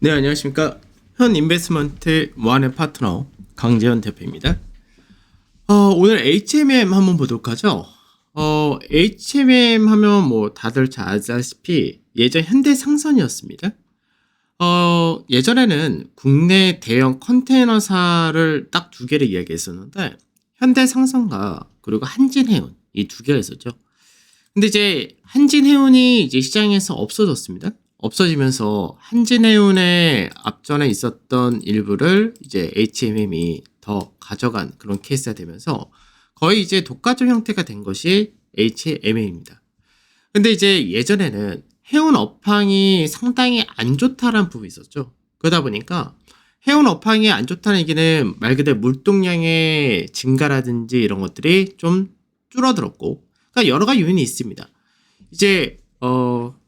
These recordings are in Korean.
네, 안녕하십니까. 현 인베스트먼트 원의 파트너 강재현 대표입니다. 오늘 HMM 한번 보도록 하죠. HMM 하면 뭐 다들 잘 아시다시피 예전 현대상선이었습니다. 예전에는 국내 대형 컨테이너사를 딱 두 개를 이야기했었는데 현대상선과 그리고 한진해운 이 두 개가 있었죠. 근데 이제 한진해운이 이제 시장에서 없어졌습니다. 없어지면서 한진해운의 앞전에 있었던 일부를 이제 HMM이 더 가져간 그런 케이스가 되면서 거의 이제 독과점 형태가 된 것이 HMM입니다. 근데 이제 예전에는 해운 업황이 상당히 안 좋다라는 부분이 있었죠. 그러다 보니까 해운 업황이 안 좋다는 얘기는 말 그대로 물동량의 증가라든지 이런 것들이 좀 줄어들었고, 그러니까 여러 가지 요인이 있습니다. 이제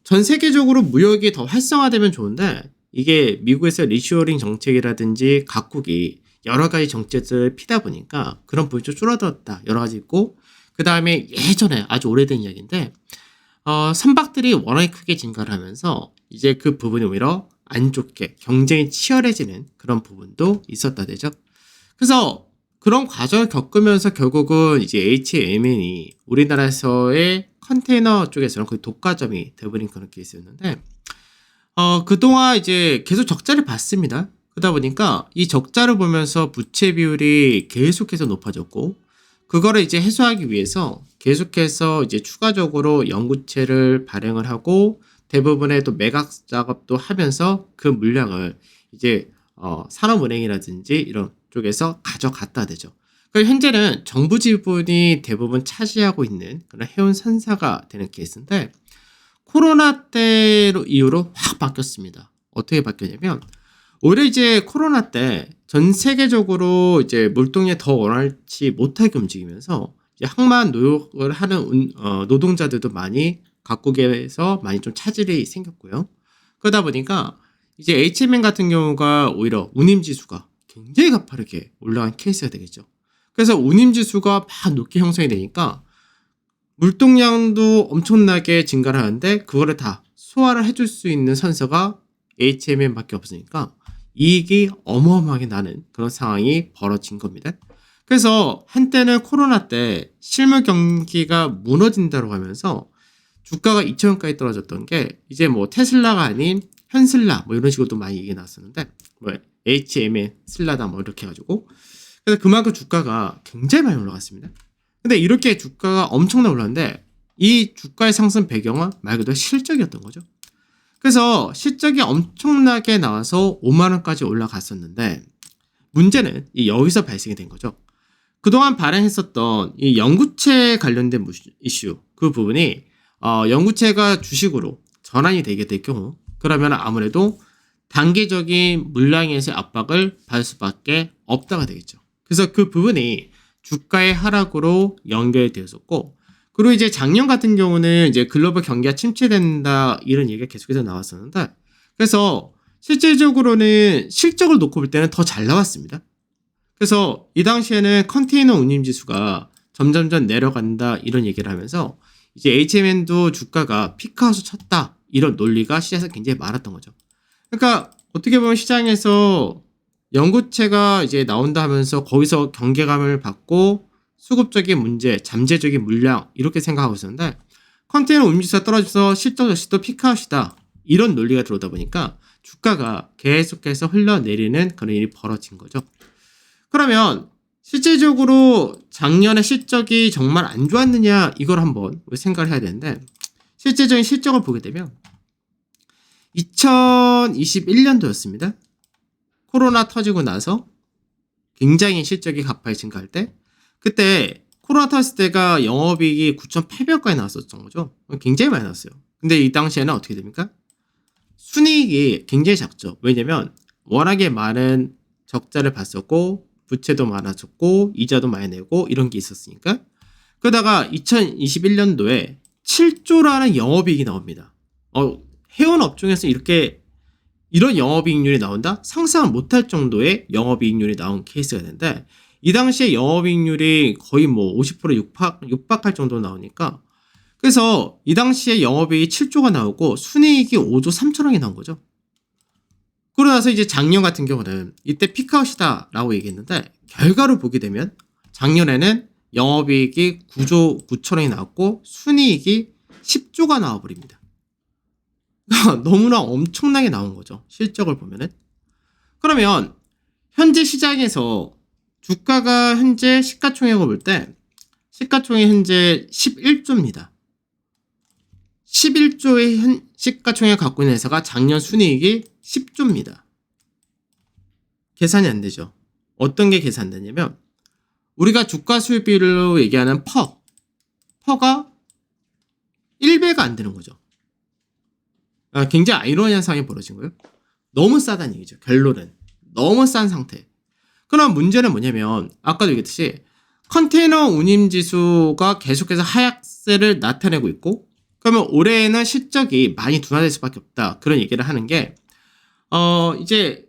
전 세계적으로 무역이 더 활성화되면 좋은데 이게 미국에서 리쇼어링 정책이라든지 각국이 여러 가지 정책을 피다 보니까 그런 부분이 좀 줄어들었다. 여러 가지 있고, 그 다음에 예전에 아주 오래된 이야기인데 선박들이 워낙에 크게 증가를 하면서 이제 그 부분이 오히려 안 좋게 경쟁이 치열해지는 그런 부분도 있었다 되죠. 그래서 그런 과정을 겪으면서 결국은 이제 HMN이 우리나라에서의 컨테이너 쪽에서는 거의 독과점이 돼버린 그런 케이스였는데, 그동안 이제 계속 적자를 봤습니다. 그러다 보니까 이 적자를 보면서 부채 비율이 계속해서 높아졌고, 그거를 이제 해소하기 위해서 계속해서 이제 추가적으로 연구체를 발행을 하고 대부분의 또 매각 작업도 하면서 그 물량을 이제 산업은행이라든지 이런 쪽에서 가져갔다 되죠. 그러니까 현재는 정부 지분이 대부분 차지하고 있는 그런 해운 선사가 되는 케이스인데, 코로나 때로 이후로 확 바뀌었습니다. 어떻게 바뀌었냐면 오히려 이제 코로나 때 전 세계적으로 이제 물동량이 더 원활치 못하게 움직이면서 이제 항만 노역을 하는 노동자들도 많이 각국에서 많이 좀 차질이 생겼고요. 그러다 보니까 이제 HMN 같은 경우가 오히려 운임지수가 굉장히 가파르게 올라간 케이스가 되겠죠. 그래서 운임지수가 막 높게 형성이 되니까 물동량도 엄청나게 증가를 하는데 그거를 다 소화를 해줄 수 있는 선서가 HMN밖에 없으니까 이익이 어마어마하게 나는 그런 상황이 벌어진 겁니다. 그래서 한때는 코로나 때 실물 경기가 무너진다고 하면서 주가가 2,000원까지 떨어졌던 게 이제 뭐 테슬라가 아닌 현슬라 뭐 이런 식으로도 많이 얘기 나왔었는데, 뭐 HMN 슬라다 뭐 이렇게 해가지고, 그래서 그만큼 주가가 굉장히 많이 올라갔습니다. 근데 이렇게 주가가 엄청나게 올랐는데 이 주가의 상승 배경은 말 그대로 실적이었던 거죠. 그래서 실적이 엄청나게 나와서 5만원까지 올라갔었는데 문제는 여기서 발생이 된 거죠. 그동안 발행했었던 이 연구체 관련된 이슈, 그 부분이 연구체가 주식으로 전환이 되게 될 경우, 그러면 아무래도 단기적인 물량에서의 압박을 받을 수밖에 없다가 되겠죠. 그래서 그 부분이 주가의 하락으로 연결되었었고, 그리고 이제 작년 같은 경우는 이제 글로벌 경기가 침체된다 이런 얘기가 계속해서 나왔었는데, 그래서 실질적으로는 실적을 놓고 볼 때는 더 잘 나왔습니다. 그래서 이 당시에는 컨테이너 운임지수가 점점점 내려간다 이런 얘기를 하면서 이제 HMN도 주가가 피크아웃을 쳤다 이런 논리가 시장에서 굉장히 많았던 거죠. 그러니까 어떻게 보면 시장에서 연구체가 이제 나온다 하면서 거기서 경계감을 받고 수급적인 문제, 잠재적인 물량 이렇게 생각하고 있었는데, 컨테이너 운임지수가 떨어져서 실적 역시도 피크아웃이다 이런 논리가 들어오다 보니까 주가가 계속해서 흘러내리는 그런 일이 벌어진 거죠. 그러면 실질적으로 작년에 실적이 정말 안 좋았느냐 이걸 한번 생각을 해야 되는데, 실제적인 실적을 보게 되면 2021년도였습니다. 코로나 터지고 나서 굉장히 실적이 가파르게 증가할 때, 그때 코로나 터졌을 때가 영업이익이 9,800억까지 나왔었던 거죠. 굉장히 많이 나왔어요. 근데 이 당시에는 어떻게 됩니까? 순이익이 굉장히 작죠. 왜냐면 워낙에 많은 적자를 봤었고 부채도 많아졌고 이자도 많이 내고 이런 게 있었으니까. 그러다가 2021년도에 7조라는 영업이익이 나옵니다. 해운 업종에서 이런 영업이익률이 나온다? 상상 못할 정도의 영업이익률이 나온 케이스가 되는데, 이 당시에 영업이익률이 거의 뭐 50% 육박할 정도로 나오니까, 그래서 이 당시에 영업이익이 7조가 나오고 순이익이 5조 3천억이 나온 거죠. 그러고 나서 이제 작년 같은 경우는 이때 피크아웃이다라고 얘기했는데 결과를 보게 되면 작년에는 영업이익이 9조 9천원이 나왔고 순이익이 10조가 나와버립니다. 너무나 엄청나게 나온 거죠. 실적을 보면은. 그러면 현재 시장에서 주가가 현재 시가총액을 볼 때 시가총액 현재 11조입니다. 11조의 시가총액을 갖고 있는 회사가 작년 순이익이 10조입니다. 계산이 안 되죠. 어떤 게 계산되냐면 우리가 주가 수익 비율로 얘기하는 퍼가 1배가 안 되는 거죠. 굉장히 아이러니한 상황이 벌어진 거예요. 너무 싸다는 얘기죠. 결론은. 너무 싼 상태. 그럼 문제는 뭐냐면 아까도 얘기했듯이 컨테이너 운임지수가 계속해서 하락세를 나타내고 있고 그러면 올해에는 실적이 많이 둔화될 수밖에 없다. 그런 얘기를 하는 게 이제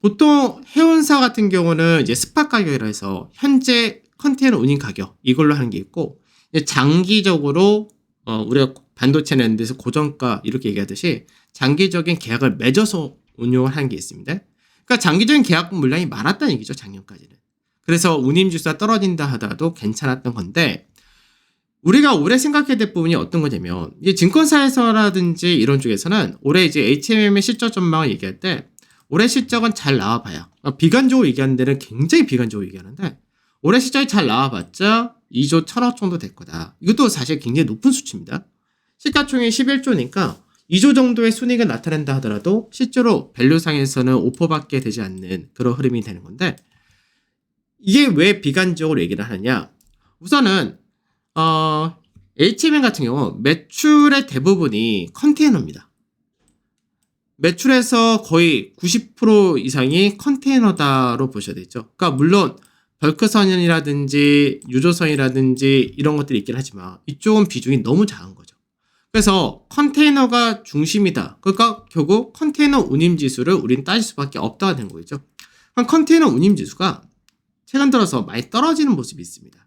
보통 해운사 같은 경우는 이제 스팟 가격이라 해서 현재 컨테이너 운임 가격 이걸로 하는 게 있고 이제 장기적으로 우리가 반도체 내는 데서 고정가 이렇게 얘기하듯이 장기적인 계약을 맺어서 운용을 하는 게 있습니다. 그러니까 장기적인 계약 물량이 많았다는 얘기죠. 작년까지는. 그래서 운임지수가 떨어진다 하더라도 괜찮았던 건데 우리가 올해 생각해야 될 부분이 어떤 거냐면 이제 증권사에서라든지 이런 쪽에서는 올해 이제 HMM의 실적 전망을 얘기할 때 올해 실적은 잘 나와봐야 비관적으로 얘기하는 데는 굉장히 비관적으로 얘기하는데 올해 실적이 잘 나와봤자 2조 1천억 정도 될 거다. 이것도 사실 굉장히 높은 수치입니다. 시가총액이 11조니까 2조 정도의 순이익을 나타낸다 하더라도 실제로 밸류상에서는 5%밖에 되지 않는 그런 흐름이 되는 건데 이게 왜 비관적으로 얘기를 하느냐. 우선은 HMM 같은 경우 매출의 대부분이 컨테이너입니다. 매출에서 거의 90% 이상이 컨테이너다로 보셔야 되죠. 그러니까 물론 벌크선이라든지 유조선이라든지 이런 것들이 있긴 하지만 이쪽은 비중이 너무 작은 거죠. 그래서 컨테이너가 중심이다. 그러니까 결국 컨테이너 운임지수를 우리는 따질 수밖에 없다가 된 거죠. 그럼 컨테이너 운임지수가 최근 들어서 많이 떨어지는 모습이 있습니다.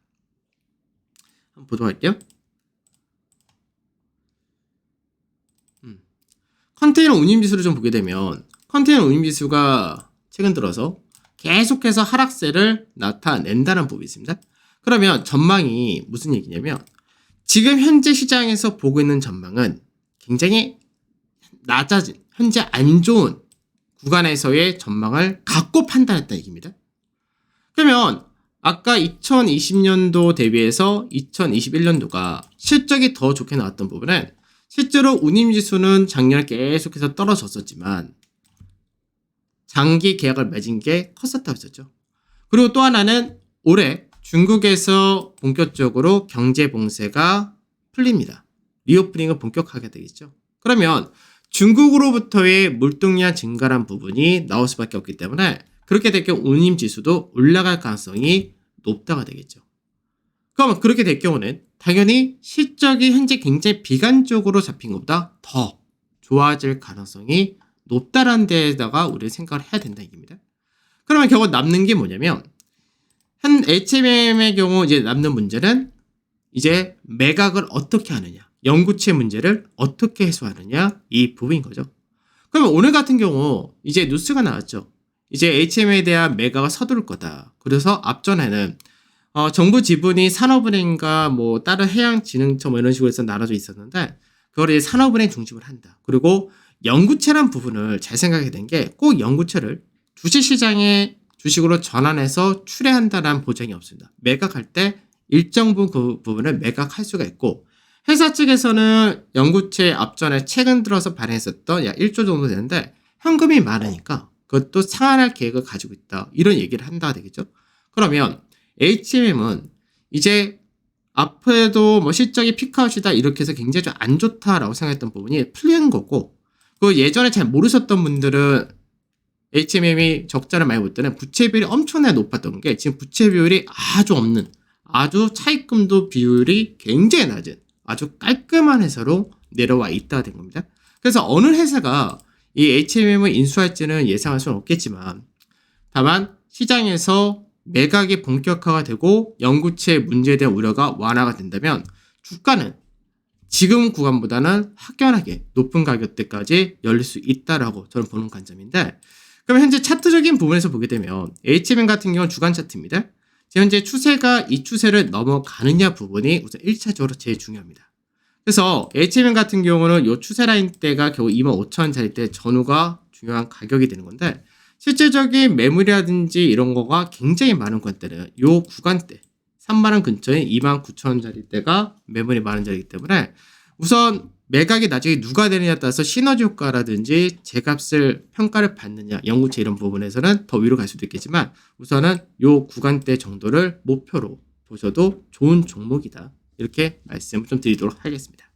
한번 보도록 할게요. 컨테이너 운임지수를 좀 보게 되면 컨테이너 운임지수가 최근 들어서 계속해서 하락세를 나타낸다는 부분이 있습니다. 그러면 전망이 무슨 얘기냐면 지금 현재 시장에서 보고 있는 전망은 굉장히 낮아진 현재 안 좋은 구간에서의 전망을 갖고 판단했다는 얘기입니다. 그러면 아까 2020년도 대비해서 2021년도가 실적이 더 좋게 나왔던 부분은 실제로 운임지수는 작년에 계속해서 떨어졌었지만 장기 계약을 맺은 게 컸었다고 했었죠. 그리고 또 하나는 올해 중국에서 본격적으로 경제 봉쇄가 풀립니다. 리오프닝은 본격화하게 되겠죠. 그러면 중국으로부터의 물동량 증가란 부분이 나올 수밖에 없기 때문에 그렇게 될 경우 운임지수도 올라갈 가능성이 높다가 되겠죠. 그러면 그렇게 될 경우는 당연히 실적이 현재 굉장히 비관적으로 잡힌 것보다 더 좋아질 가능성이 높다라는 데다가 우리가 생각을 해야 된다 얘기입니다. 그러면 결국 남는 게 뭐냐면 한 HMM의 경우 이제 남는 문제는 이제 매각을 어떻게 하느냐, 영구채 문제를 어떻게 해소하느냐 이 부분인 거죠. 그러면 오늘 같은 경우 이제 뉴스가 나왔죠. 이제 HMM에 대한 매각을 서두를 거다. 그래서 앞전에는 정부 지분이 산업은행과 뭐 다른 해양진흥청 뭐 이런 식으로 해서 나눠져 있었는데 그걸 이제 산업은행 중심으로 한다. 그리고 영구채란 부분을 잘 생각해야 되는 게 꼭 영구채를 주식시장에 주식으로 전환해서 출회한다는 보장이 없습니다. 매각할 때 일정 부분 그 부분을 매각할 수가 있고 회사 측에서는 영구채 앞전에 최근 들어서 발행했었던 약 1조 정도 되는데 현금이 많으니까 그것도 상환할 계획을 가지고 있다. 이런 얘기를 한다 되겠죠. 그러면 HMM은 이제 앞에도 뭐 실적이 피크아웃이다 이렇게 해서 굉장히 좀 안 좋다라고 생각했던 부분이 풀린 거고 그 예전에 잘 모르셨던 분들은 HMM이 적자를 많이 볼 때는 부채 비율이 엄청나게 높았던 게 지금 부채 비율이 아주 없는 아주 차입금도 비율이 굉장히 낮은 아주 깔끔한 회사로 내려와 있다 된 겁니다. 그래서 어느 회사가 이 HMM을 인수할지는 예상할 수는 없겠지만 다만 시장에서 매각이 본격화가 되고 영구채 문제에 대한 우려가 완화가 된다면 주가는 지금 구간보다는 확연하게 높은 가격대까지 열릴 수 있다라고 저는 보는 관점인데, 그럼 현재 차트적인 부분에서 보게 되면 HMM 같은 경우는 주간 차트입니다. 현재 추세가 이 추세를 넘어가느냐 부분이 우선 1차적으로 제일 중요합니다. 그래서 HMM 같은 경우는 이 추세 라인대가 겨우 25,000원짜리 때 전후가 중요한 가격이 되는 건데, 실질적인 매물이라든지 이런 거가 굉장히 많은 건때는 이 구간대 3만원 근처인 29,000원짜리 때가 매물이 많은 자리이기 때문에 우선 매각이 나중에 누가 되느냐에 따라서 시너지 효과라든지 제값을 평가를 받느냐, 연구체 이런 부분에서는 더 위로 갈 수도 있겠지만 우선은 이 구간대 정도를 목표로 보셔도 좋은 종목이다. 이렇게 말씀을 좀 드리도록 하겠습니다.